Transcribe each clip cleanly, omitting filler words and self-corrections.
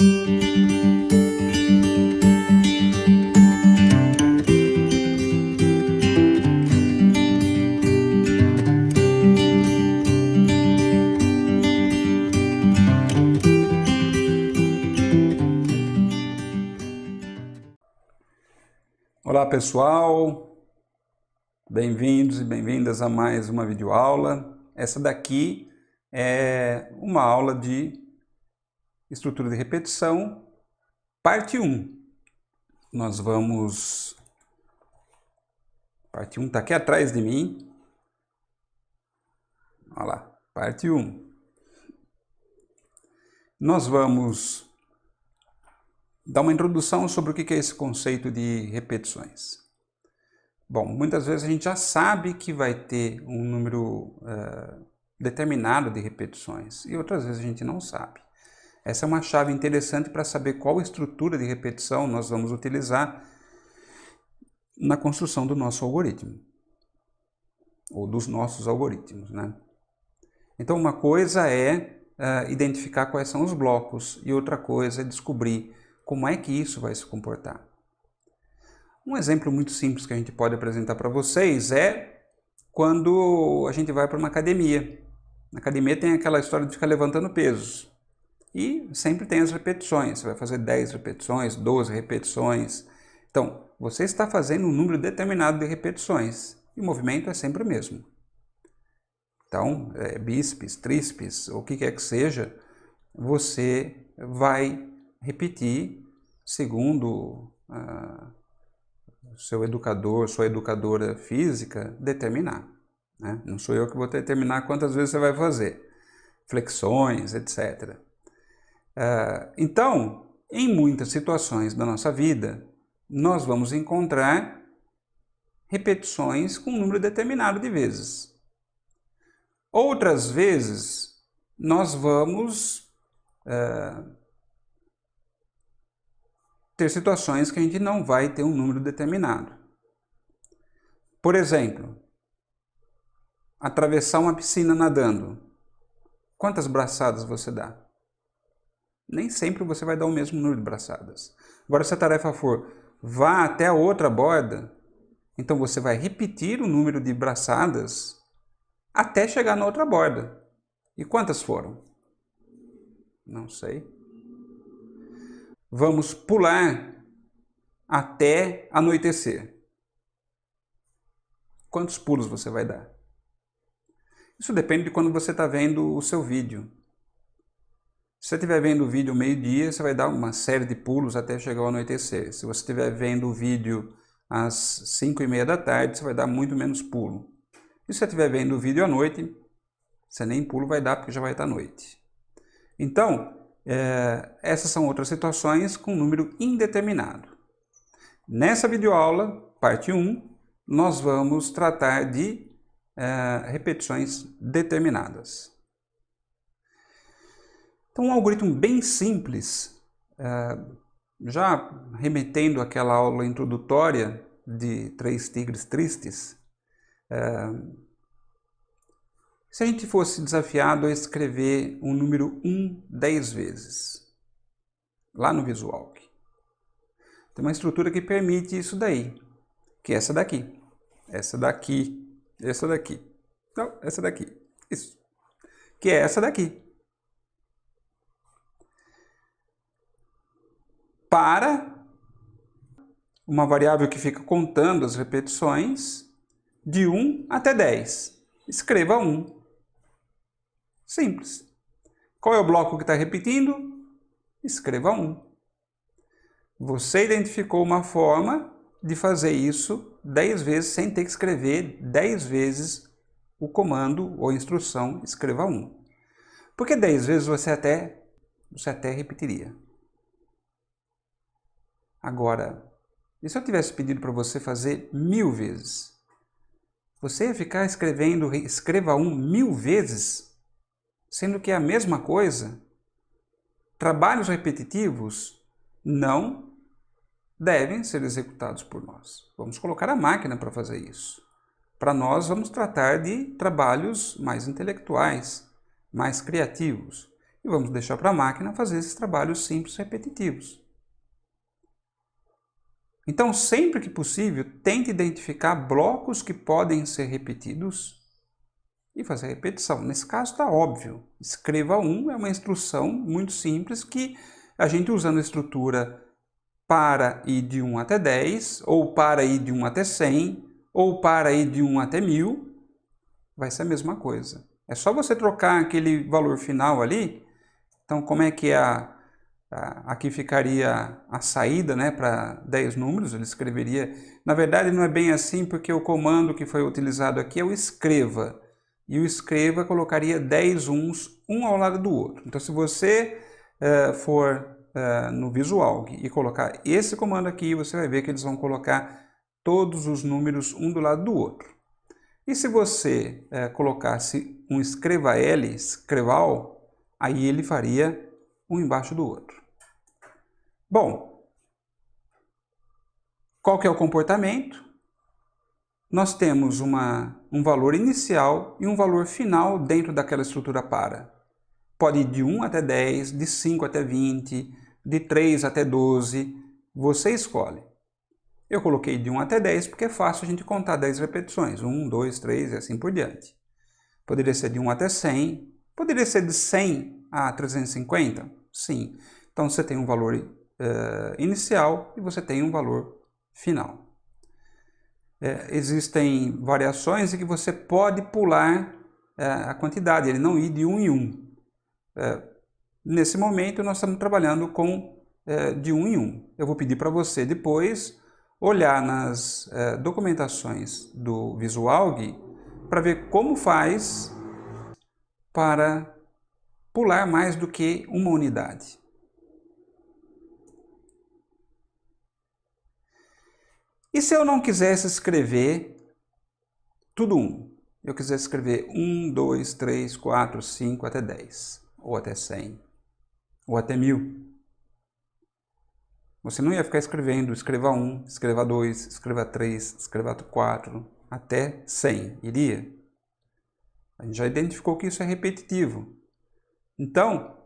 Olá pessoal, bem-vindos e bem-vindas a mais uma videoaula. Essa daqui é uma aula de estrutura de repetição, parte 1. Nós vamos... Parte 1 está aqui atrás de mim. Olha lá, parte 1. Nós vamos dar uma introdução sobre o que é esse conceito de repetições. Bom, muitas vezes a gente já sabe que vai ter um número determinado de repetições e outras vezes a gente não sabe. Essa é uma chave interessante para saber qual estrutura de repetição nós vamos utilizar na construção do nosso algoritmo, ou dos nossos algoritmos, né? Então uma coisa é identificar quais são os blocos e outra coisa é descobrir como é que isso vai se comportar. Um exemplo muito simples que a gente pode apresentar para vocês é quando a gente vai para uma academia. Na academia tem aquela história de ficar levantando pesos. E sempre tem as repetições. Você vai fazer 10 repetições, 12 repetições. Então, você está fazendo um número determinado de repetições. E o movimento é sempre o mesmo. Então, bíceps, tríceps, ou o que quer que seja, você vai repetir segundo seu educador, sua educadora física determinar, né? Não sou eu que vou determinar quantas vezes você vai fazer, flexões, etc. Então, em muitas situações da nossa vida, nós vamos encontrar repetições com um número determinado de vezes. Outras vezes, nós vamos ter situações que a gente não vai ter um número determinado. Por exemplo, atravessar uma piscina nadando. Quantas braçadas você dá? Nem sempre você vai dar o mesmo número de braçadas. Agora, se a tarefa for vá até a outra borda, então você vai repetir o número de braçadas até chegar na outra borda. E quantas foram? Não sei. Vamos pular até anoitecer. Quantos pulos você vai dar? Isso depende de quando você está vendo o seu vídeo. Se você estiver vendo o vídeo meio-dia, você vai dar uma série de pulos até chegar ao anoitecer. Se você estiver vendo o vídeo às 5h30 da tarde, você vai dar muito menos pulo. E se você estiver vendo o vídeo à noite, você nem pulo vai dar porque já vai estar noite. Então, essas são outras situações com número indeterminado. Nessa videoaula, parte 1, nós vamos tratar de repetições determinadas. Então, um algoritmo bem simples, já remetendo àquela aula introdutória de 3 tigres tristes, se a gente fosse desafiado a escrever um número 1 10 vezes, lá no Visualk, tem uma estrutura que permite isso daí, que é essa daqui, essa daqui, essa daqui, não, essa daqui, isso, que é essa daqui. Para uma variável que fica contando as repetições, de 1 até 10, escreva 1. Simples. Qual é o bloco que está repetindo? Escreva 1. Você identificou uma forma de fazer isso 10 vezes sem ter que escrever 10 vezes o comando ou instrução escreva 1. Porque 10 vezes você até repetiria. Agora, e se eu tivesse pedido para você fazer 1000 vezes? Você ia ficar escrevendo escreva 1 1000 vezes? Sendo que é a mesma coisa? Trabalhos repetitivos não devem ser executados por nós. Vamos colocar a máquina para fazer isso. Para nós, vamos tratar de trabalhos mais intelectuais, mais criativos. e vamos deixar para a máquina fazer esses trabalhos simples e repetitivos. Então, sempre que possível, tente identificar blocos que podem ser repetidos e fazer a repetição. Nesse caso está óbvio, escreva 1 é uma instrução muito simples que a gente usando a estrutura para ir de 1 até 10, ou para ir de 1 até 100, ou para ir de 1 até 1000, vai ser a mesma coisa. É só você trocar aquele valor final ali. Então, como é que aqui ficaria a saída, né, para 10 números? Ele escreveria... Na verdade, não é bem assim, porque o comando que foi utilizado aqui é o escreva. E o escreva colocaria 10 uns, um ao lado do outro. Então, se você for no Visualg e colocar esse comando aqui, você vai ver que eles vão colocar todos os números um do lado do outro. E se você colocasse um escreva L, escreval, aí ele faria um embaixo do outro. Bom, qual que é o comportamento? Nós temos um valor inicial e um valor final dentro daquela estrutura para. Pode ir de 1 até 10, de 5 até 20, de 3 até 12, você escolhe. Eu coloquei de 1 até 10 porque é fácil a gente contar 10 repetições, 1, 2, 3 e assim por diante. Poderia ser de 1 até 100, poderia ser de 100 a 350? Sim. Então você tem um valor inicial e você tem um valor final. Existem variações em que você pode pular a quantidade, ele não ir de 1 em 1. Nesse momento nós estamos trabalhando com de 1 em 1. Eu vou pedir para você depois olhar nas documentações do Visualg para ver como faz para pular mais do que uma unidade. E se eu não quisesse escrever tudo 1? Eu quisesse escrever 1, 2, 3, 4, 5 até 10, ou até 100, ou até 1000. Você não ia ficar escrevendo, escreva 1, escreva 2, escreva 3, escreva 4, até 100, iria? A gente já identificou que isso é repetitivo. Então,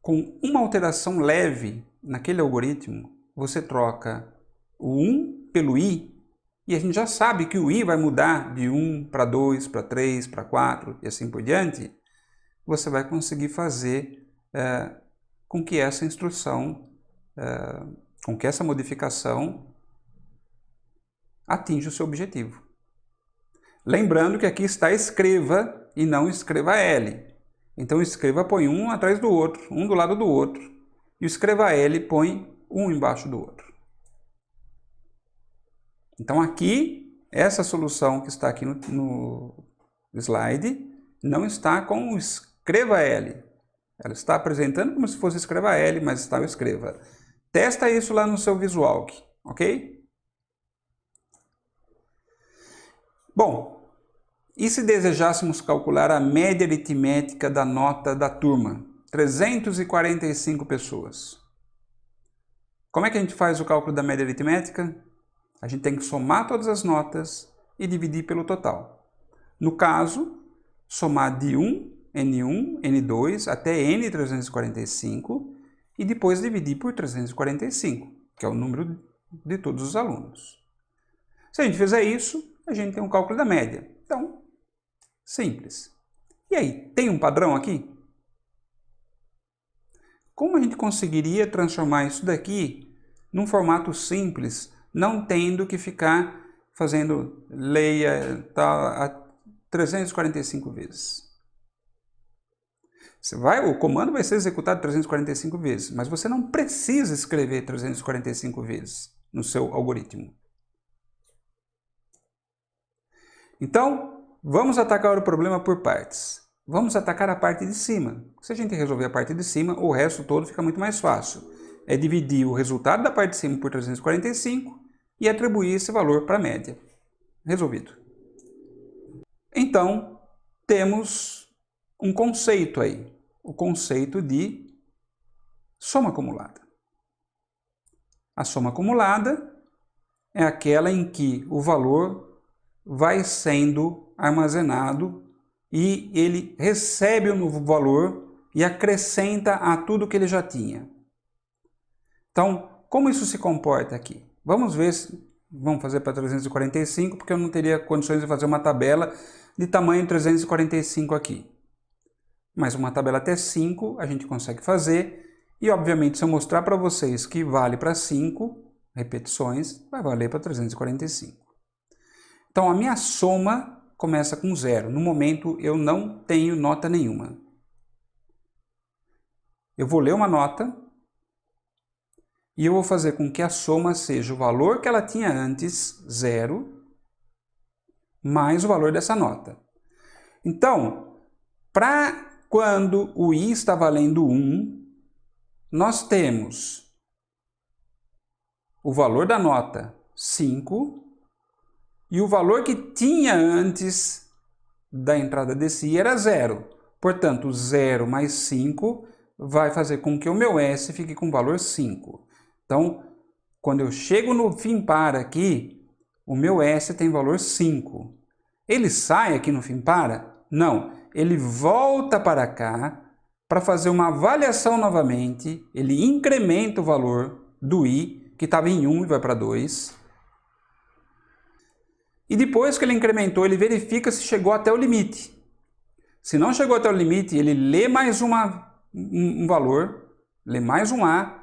com uma alteração leve naquele algoritmo, você troca o 1 pelo i, e a gente já sabe que o i vai mudar de 1 para 2, para 3, para 4 e assim por diante, você vai conseguir fazer com que essa instrução, com que essa modificação atinja o seu objetivo. Lembrando que aqui está escreva e não escreva L. Então escreva põe um atrás do outro, um do lado do outro, e o escreva L põe um embaixo do outro. Então aqui, essa solução que está aqui no slide, não está com o escreva L. Ela está apresentando como se fosse escreva L, mas está o escreva. Testa isso lá no seu Visualg, ok? Bom, e se desejássemos calcular a média aritmética da nota da turma? 345 pessoas. Como é que a gente faz o cálculo da média aritmética? A gente tem que somar todas as notas e dividir pelo total. No caso, somar de 1, N1, N2 até N345 e depois dividir por 345, que é o número de todos os alunos. Se a gente fizer isso, a gente tem um cálculo da média. Então, simples. E aí, tem um padrão aqui? Como a gente conseguiria transformar isso daqui num formato simples, não tendo que ficar fazendo leia tá, 345 vezes? O comando vai ser executado 345 vezes, mas você não precisa escrever 345 vezes no seu algoritmo. Então, vamos atacar o problema por partes. Vamos atacar a parte de cima. Se a gente resolver a parte de cima, o resto todo fica muito mais fácil. É dividir o resultado da parte de cima por 345 e atribuir esse valor para a média. Resolvido. Então, temos um conceito aí. O conceito de soma acumulada. A soma acumulada é aquela em que o valor vai sendo armazenado e ele recebe o novo valor e acrescenta a tudo que ele já tinha. Então, como isso se comporta aqui? Vamos ver, vamos fazer para 345, porque eu não teria condições de fazer uma tabela de tamanho 345 aqui. Mas uma tabela até 5 a gente consegue fazer, e obviamente se eu mostrar para vocês que vale para 5 repetições, vai valer para 345. Então a minha soma começa com 0. No momento eu não tenho nota nenhuma. Eu vou ler uma nota e eu vou fazer com que a soma seja o valor que ela tinha antes, 0, mais o valor dessa nota. Então, para quando o i está valendo 1, nós temos o valor da nota 5 e o valor que tinha antes da entrada desse i era 0. Portanto, 0 mais 5 vai fazer com que o meu S fique com o valor 5. Então, quando eu chego no fim para aqui, o meu S tem valor 5. Ele sai aqui no fim para? Não. Ele volta para cá para fazer uma avaliação novamente. Ele incrementa o valor do i, que estava em 1 e vai para 2. E depois que ele incrementou, ele verifica se chegou até o limite. Se não chegou até o limite, ele lê mais um valor, lê mais um A,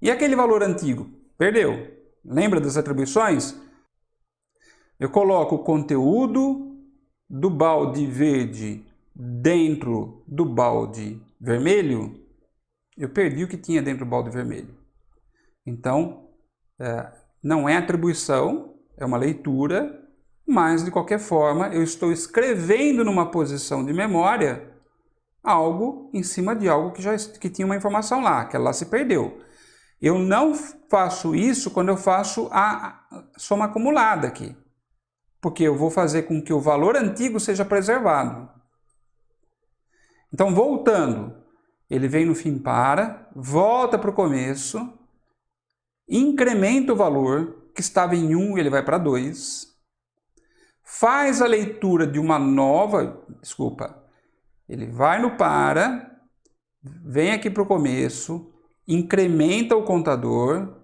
e aquele valor antigo? Perdeu. Lembra das atribuições? Eu coloco o conteúdo do balde verde dentro do balde vermelho, eu perdi o que tinha dentro do balde vermelho. Então, não é atribuição, é uma leitura, mas de qualquer forma eu estou escrevendo numa posição de memória algo em cima de algo que tinha uma informação lá, que ela se perdeu. Eu não faço isso quando eu faço a soma acumulada aqui, porque eu vou fazer com que o valor antigo seja preservado. Então, voltando, ele vem no fim para, volta para o começo, incrementa o valor, que estava em 1, ele vai para 2, faz a leitura de uma nova, ele vai no para, vem aqui para o começo, incrementa o contador,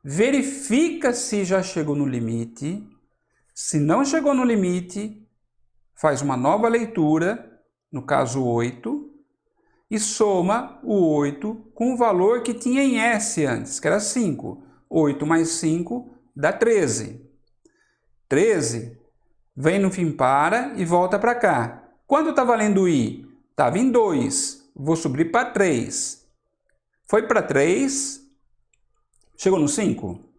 verifica se já chegou no limite, se não chegou no limite, faz uma nova leitura, no caso 8, e soma o 8 com o valor que tinha em S antes, que era 5. 8 mais 5 dá 13. 13 vem no fim para e volta para cá. Quanto está valendo o i? Estava em 2. Vou subir para 3. Foi para 3. Chegou no 5?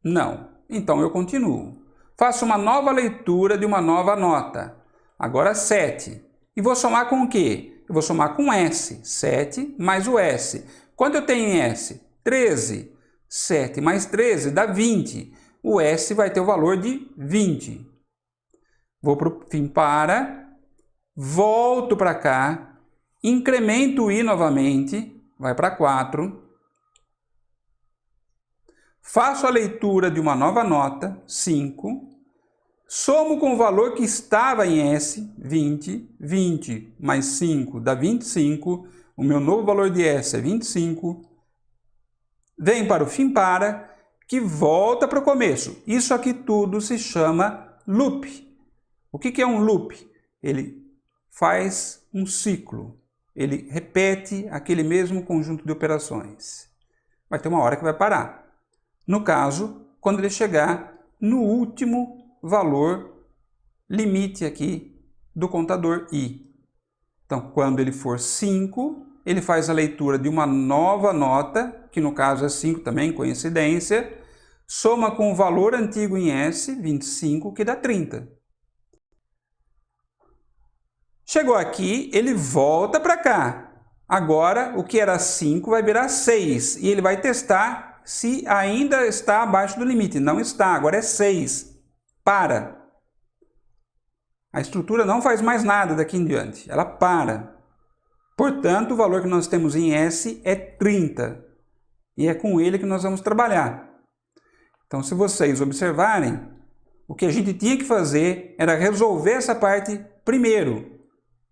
Não. Então eu continuo. Faço uma nova leitura de uma nova nota. Agora 7. E vou somar com o quê? Eu vou somar com S. 7 mais o S. Quanto eu tenho em S? 13. 7 mais 13 dá 20. O S vai ter o valor de 20. Vou para o fim para, volto para cá, incremento o i novamente, vai para 4. Faço a leitura de uma nova nota, 5. Somo com o valor que estava em S, 20. 20 mais 5 dá 25. O meu novo valor de S é 25. Vem para o fim para, que volta para o começo. Isso aqui tudo se chama loop. O que é um loop? Ele faz um ciclo. Ele repete aquele mesmo conjunto de operações. Vai ter uma hora que vai parar. No caso, quando ele chegar no último valor limite aqui do contador i. Então, quando ele for 5, ele faz a leitura de uma nova nota, que no caso é 5 também, coincidência, soma com o valor antigo em S, 25, que dá 30. Chegou aqui, ele volta para cá. Agora, o que era 5 vai virar 6, e ele vai testar se ainda está abaixo do limite. Não está, agora é 6. Para. A estrutura não faz mais nada daqui em diante, ela para. Portanto, o valor que nós temos em S é 30. E é com ele que nós vamos trabalhar. Então, se vocês observarem, o que a gente tinha que fazer era resolver essa parte primeiro,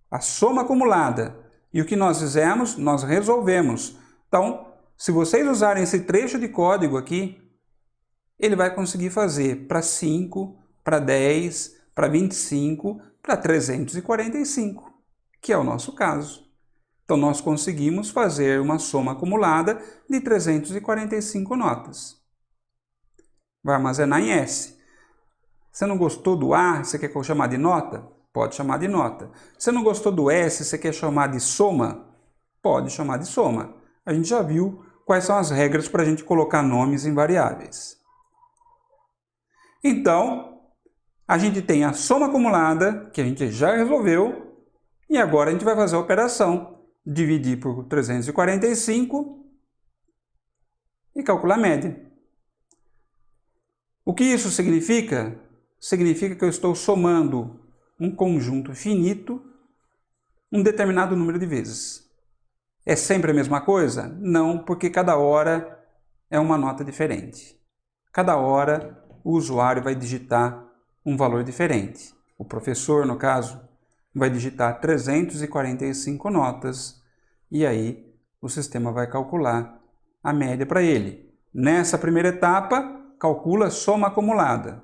a soma acumulada. E o que nós fizemos? Nós resolvemos. Então, se vocês usarem esse trecho de código aqui, ele vai conseguir fazer para 5, para 10, para 25, para 345, que é o nosso caso. Então, nós conseguimos fazer uma soma acumulada de 345 notas. Vai armazenar em S. Você não gostou do A, você quer chamar de nota? Pode chamar de nota. Você não gostou do S, você quer chamar de soma? Pode chamar de soma. A gente já viu quais são as regras para a gente colocar nomes em variáveis. Então, a gente tem a soma acumulada, que a gente já resolveu, e agora a gente vai fazer a operação. Dividir por 345 e calcular a média. O que isso significa? Significa que eu estou somando um conjunto finito um determinado número de vezes. É sempre a mesma coisa? Não, porque cada hora é uma nota diferente. Cada hora o usuário vai digitar um valor diferente. O professor, no caso, vai digitar 345 notas e aí o sistema vai calcular a média para ele. Nessa primeira etapa, calcula a soma acumulada.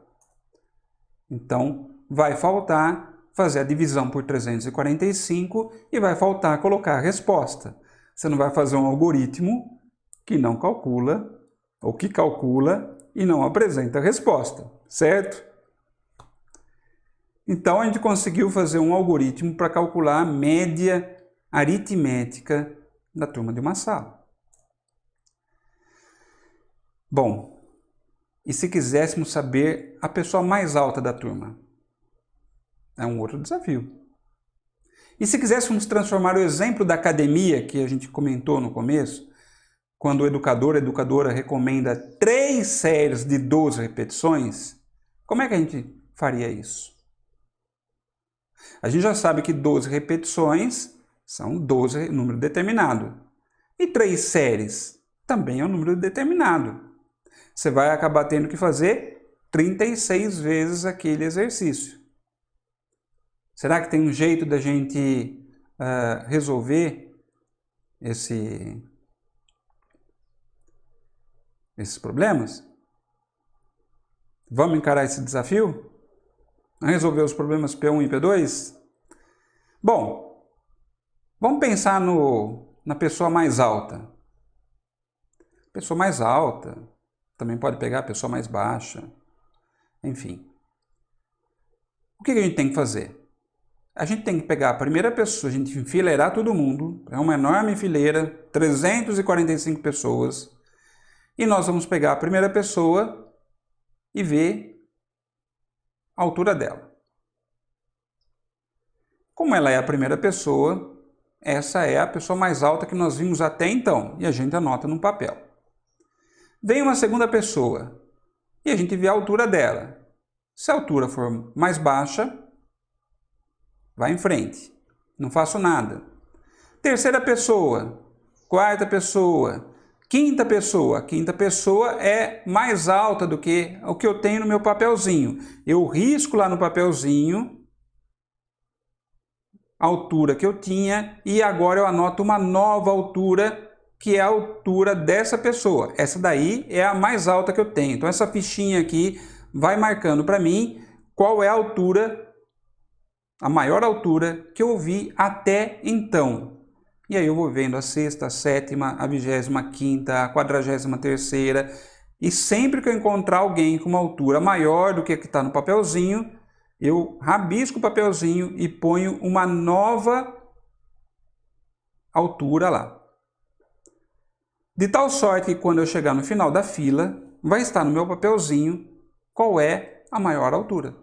Então, vai faltar fazer a divisão por 345 e vai faltar colocar a resposta. Você não vai fazer um algoritmo que não calcula, ou que calcula e não apresenta a resposta, certo? Então, a gente conseguiu fazer um algoritmo para calcular a média aritmética da turma de uma sala. Bom, e se quiséssemos saber a pessoa mais alta da turma? É um outro desafio. E se quiséssemos transformar o exemplo da academia, que a gente comentou no começo, quando o educador, a educadora recomenda 3 séries de 12 repetições, como é que a gente faria isso? A gente já sabe que 12 repetições são 12 número determinado. E 3 séries também é um número determinado. Você vai acabar tendo que fazer 36 vezes aquele exercício. Será que tem um jeito da gente resolver esses problemas? Vamos encarar esse desafio? Resolver os problemas P1 e P2? Bom, vamos pensar na pessoa mais alta. Pessoa mais alta, também pode pegar a pessoa mais baixa, enfim. O que a gente tem que fazer? A gente tem que pegar a primeira pessoa, a gente enfileirar todo mundo, é uma enorme fileira, 345 pessoas, e nós vamos pegar a primeira pessoa e ver a altura dela. Como ela é a primeira pessoa, essa é a pessoa mais alta que nós vimos até então, e a gente anota no papel. Vem uma segunda pessoa, e a gente vê a altura dela. Se a altura for mais baixa, vai em frente, não faço nada. Terceira pessoa, quarta pessoa, quinta pessoa. A quinta pessoa é mais alta do que o que eu tenho no meu papelzinho. Eu risco lá no papelzinho a altura que eu tinha e agora eu anoto uma nova altura, que é a altura dessa pessoa. Essa daí é a mais alta que eu tenho. Então essa fichinha aqui vai marcando para mim qual é a altura, a maior altura que eu vi até então. E aí eu vou vendo a sexta, a sétima, a 25ª, a 43ª, e sempre que eu encontrar alguém com uma altura maior do que a que está no papelzinho, eu rabisco o papelzinho e ponho uma nova altura lá. De tal sorte que quando eu chegar no final da fila, vai estar no meu papelzinho qual é a maior altura.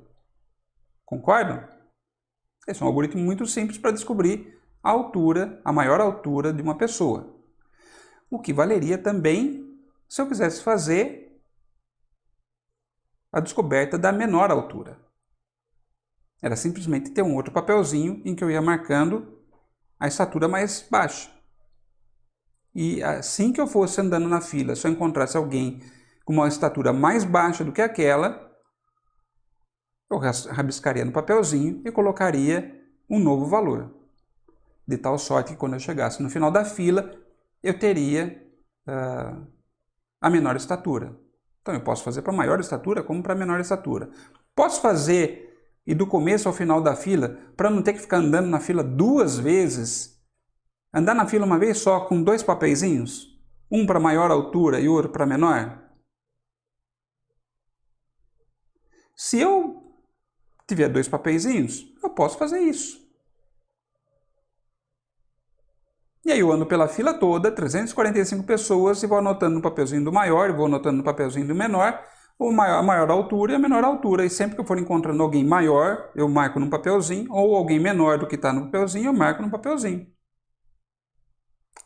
Concordam? Esse é um algoritmo muito simples para descobrir a altura, a maior altura de uma pessoa. O que valeria também se eu quisesse fazer a descoberta da menor altura. Era simplesmente ter um outro papelzinho em que eu ia marcando a estatura mais baixa. E assim que eu fosse andando na fila, se eu encontrasse alguém com uma estatura mais baixa do que aquela, eu rabiscaria no papelzinho e colocaria um novo valor. de tal sorte que quando eu chegasse no final da fila, eu teria a menor estatura. Então eu posso fazer para maior estatura como para menor estatura. Posso fazer e do começo ao final da fila, para não ter que ficar andando na fila 2 vezes, andar na fila uma vez só com 2 papeizinhos, um para maior altura e outro para menor? Se eu tiver 2 papeizinhos, eu posso fazer isso. E aí eu ando pela fila toda, 345 pessoas, e vou anotando no papelzinho do maior, e vou anotando no papelzinho do menor, a maior altura e a menor altura. E sempre que eu for encontrando alguém maior, eu marco no papelzinho, ou alguém menor do que está no papelzinho, eu marco no papelzinho.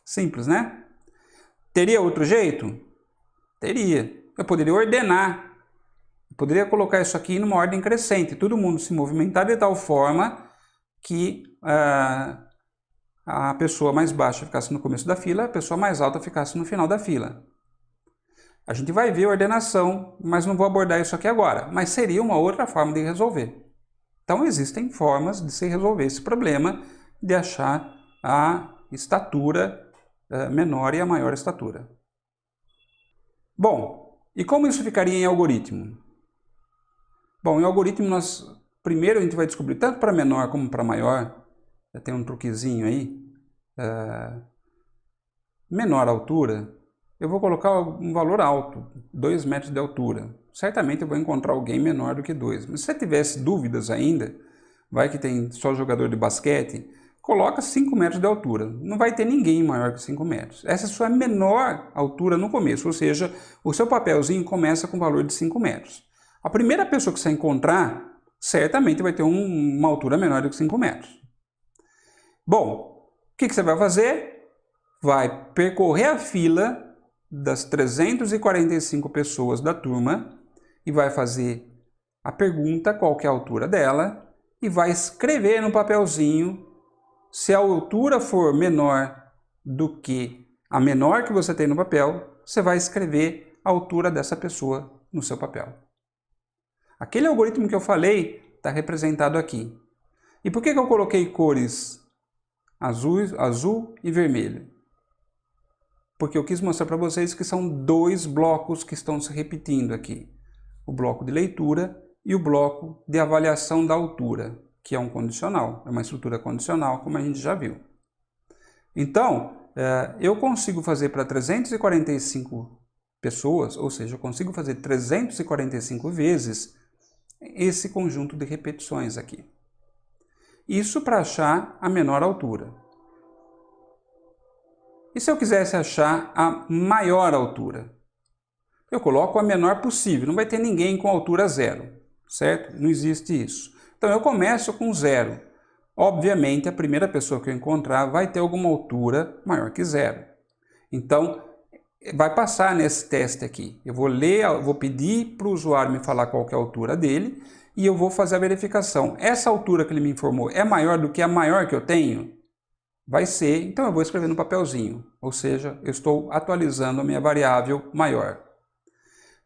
Simples, né? Teria outro jeito? Teria. Eu poderia ordenar. Eu poderia colocar isso aqui numa ordem crescente. Todo mundo se movimentar de tal forma que a pessoa mais baixa ficasse no começo da fila, a pessoa mais alta ficasse no final da fila. A gente vai ver a ordenação, mas não vou abordar isso aqui agora. Mas seria uma outra forma de resolver. Então existem formas de se resolver esse problema de achar a estatura menor e a maior estatura. Bom, e como isso ficaria em algoritmo? Bom, em algoritmo primeiro a gente vai descobrir tanto para menor como para maior, tem um truquezinho aí, menor altura, eu vou colocar um valor alto, 2 metros de altura. Certamente eu vou encontrar alguém menor do que 2. Mas se você tivesse dúvidas ainda, vai que tem só jogador de basquete, coloca 5 metros de altura. Não vai ter ninguém maior que 5 metros. Essa é a sua menor altura no começo, ou seja, o seu papelzinho começa com o valor de 5 metros. A primeira pessoa que você encontrar, certamente vai ter uma altura menor do que 5 metros. Bom, o que você vai fazer? Vai percorrer a fila das 345 pessoas da turma e vai fazer a pergunta, qual que é a altura dela, e vai escrever no papelzinho. Se a altura for menor do que a menor que você tem no papel, você vai escrever a altura dessa pessoa no seu papel. Aquele algoritmo que eu falei está representado aqui. E por que eu coloquei cores azul e vermelho? Porque eu quis mostrar para vocês que são 2 blocos que estão se repetindo aqui. O bloco de leitura e o bloco de avaliação da altura, que é um condicional, é uma estrutura condicional, como a gente já viu. Então, eu consigo fazer para 345 pessoas, ou seja, eu consigo fazer 345 vezes esse conjunto de repetições aqui. Isso para achar a menor altura. E se eu quisesse achar a maior altura? Eu coloco a menor possível, não vai ter ninguém com altura 0, certo? Não existe isso. Então eu começo com 0. Obviamente a primeira pessoa que eu encontrar vai ter alguma altura maior que 0. Então vai passar nesse teste aqui. Eu vou pedir para o usuário me falar qual que é a altura dele e eu vou fazer a verificação. Essa altura que ele me informou é maior do que a maior que eu tenho? Vai ser, então eu vou escrever no papelzinho, ou seja, eu estou atualizando a minha variável maior.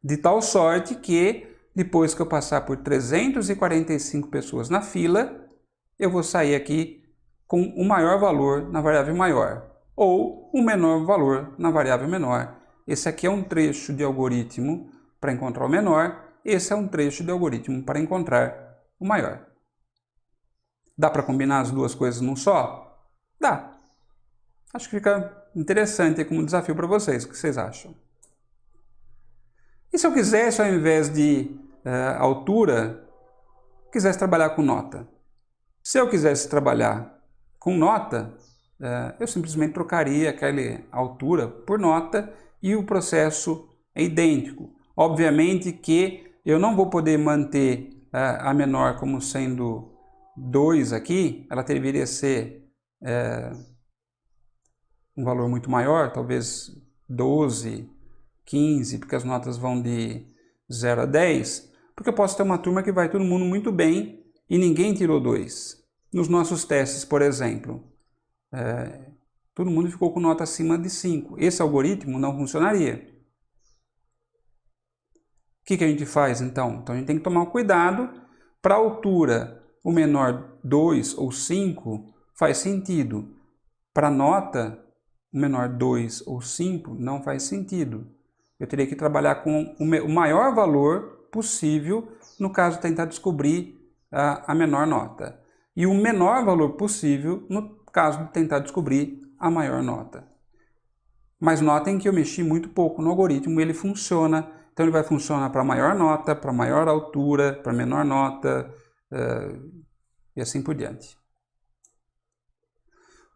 De tal sorte que, depois que eu passar por 345 pessoas na fila, eu vou sair aqui com o maior valor na variável maior, ou o menor valor na variável menor. Esse aqui é um trecho de algoritmo para encontrar o menor, esse é um trecho de algoritmo para encontrar o maior. Dá para combinar as duas coisas num só? Dá. Acho que fica interessante como desafio para vocês. O que vocês acham? E se eu quisesse, ao invés de altura, quisesse trabalhar com nota? Se eu quisesse trabalhar com nota, eu simplesmente trocaria aquela altura por nota e o processo é idêntico. Obviamente que eu não vou poder manter a menor como sendo 2 aqui, ela deveria ser um valor muito maior, talvez 12, 15, porque as notas vão de 0 a 10, porque eu posso ter uma turma que vai todo mundo muito bem e ninguém tirou 2. Nos nossos testes, por exemplo, todo mundo ficou com nota acima de 5. Esse algoritmo não funcionaria. O que a gente faz então? Então a gente tem que tomar cuidado. Para a altura, o menor 2 ou 5 faz sentido. Para nota, o menor 2 ou 5 não faz sentido. Eu teria que trabalhar com o maior valor possível, no caso, tentar descobrir a menor nota. E o menor valor possível, no caso de tentar descobrir a maior nota. Mas notem que eu mexi muito pouco no algoritmo, ele funciona. Então ele vai funcionar para maior nota, para maior altura, para menor nota, e assim por diante.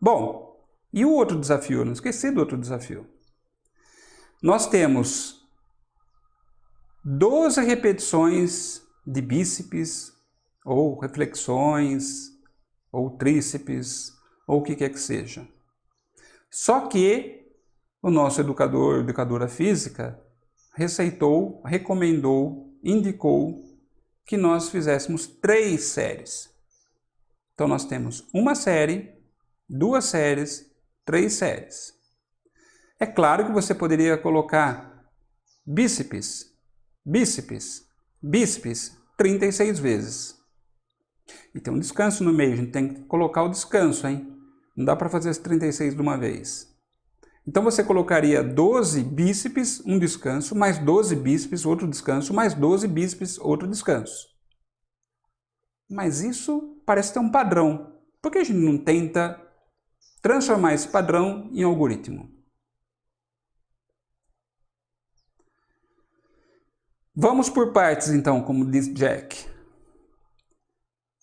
Bom, e o outro desafio? Eu não esqueci do outro desafio. Nós temos 12 repetições de bíceps, ou reflexões, ou tríceps, ou o que quer que seja. Só que o nosso educadora física, receitou, recomendou, indicou que nós fizéssemos 3 séries. Então nós temos uma série, 2 séries, 3 séries. É claro que você poderia colocar bíceps, bíceps, bíceps 36 vezes. E tem um descanso no meio, a gente tem que colocar o descanso, hein? Não dá para fazer as 36 de uma vez. Então você colocaria 12 bíceps, um descanso, mais 12 bíceps, outro descanso, mais 12 bíceps, outro descanso. Mas isso parece ter um padrão. Por que a gente não tenta transformar esse padrão em algoritmo? Vamos por partes então, como diz Jack.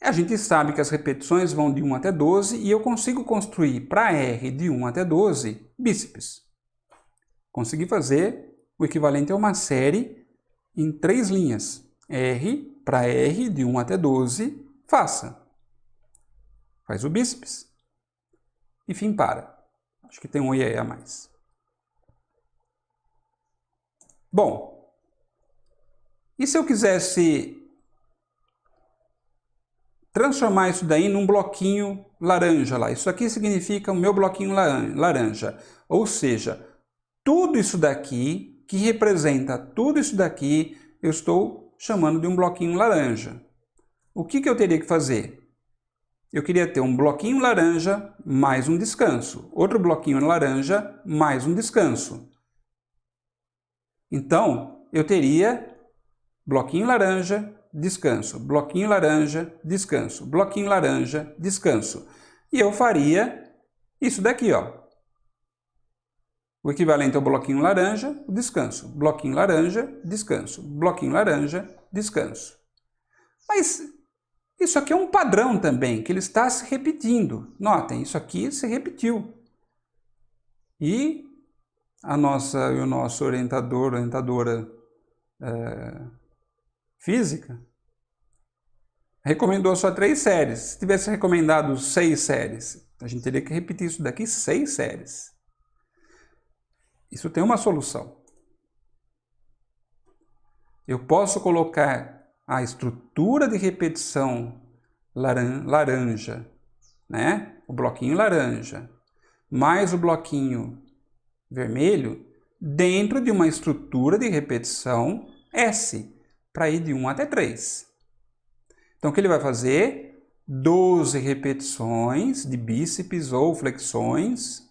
A gente sabe que as repetições vão de 1 até 12 e eu consigo construir para R de 1 até 12 bíceps. Consegui fazer o equivalente a uma série em 3 linhas. R para R de 1 até 12, faça. Faz o bíceps. E fim para. Acho que tem um I a mais. Bom, e se eu quisesse transformar isso daí num bloquinho laranja lá? Isso aqui significa o meu bloquinho laranja. Ou seja, tudo isso daqui, que representa tudo isso daqui, eu estou chamando de um bloquinho laranja. O que eu teria que fazer? Eu queria ter um bloquinho laranja mais um descanso. Outro bloquinho laranja mais um descanso. Então, eu teria bloquinho laranja, descanso. Bloquinho laranja, descanso. Bloquinho laranja, descanso. E eu faria isso daqui, ó. O equivalente ao bloquinho laranja, o descanso. Bloquinho laranja, descanso. Bloquinho laranja, descanso. Mas isso aqui é um padrão também, que ele está se repetindo. Notem, isso aqui se repetiu. E o nosso orientadora física recomendou só 3 séries. Se tivesse recomendado 6 séries, a gente teria que repetir isso daqui 6 séries. Isso tem uma solução. Eu posso colocar a estrutura de repetição laranja, né? O bloquinho laranja, mais o bloquinho vermelho, dentro de uma estrutura de repetição S, para ir de 1 até 3. Então, o que ele vai fazer? 12 repetições de bíceps ou flexões,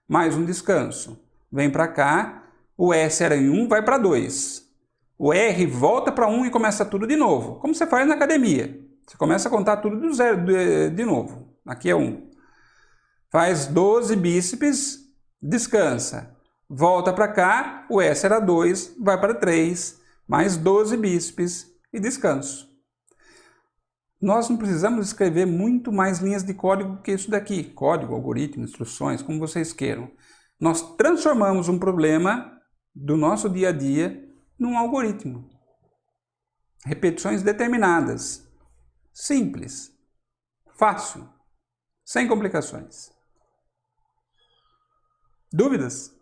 mais um descanso. Vem para cá, o S era em 1, vai para 2. O R volta para 1 e começa tudo de novo, como você faz na academia. Você começa a contar tudo do zero de novo. Aqui é 1. Faz 12 bíceps, descansa. Volta para cá, o S era 2, vai para 3, mais 12 bíceps e descanso. Nós não precisamos escrever muito mais linhas de código que isso daqui. Código, algoritmo, instruções, como vocês queiram. Nós transformamos um problema do nosso dia a dia num algoritmo. Repetições determinadas. Simples. Fácil. Sem complicações. Dúvidas?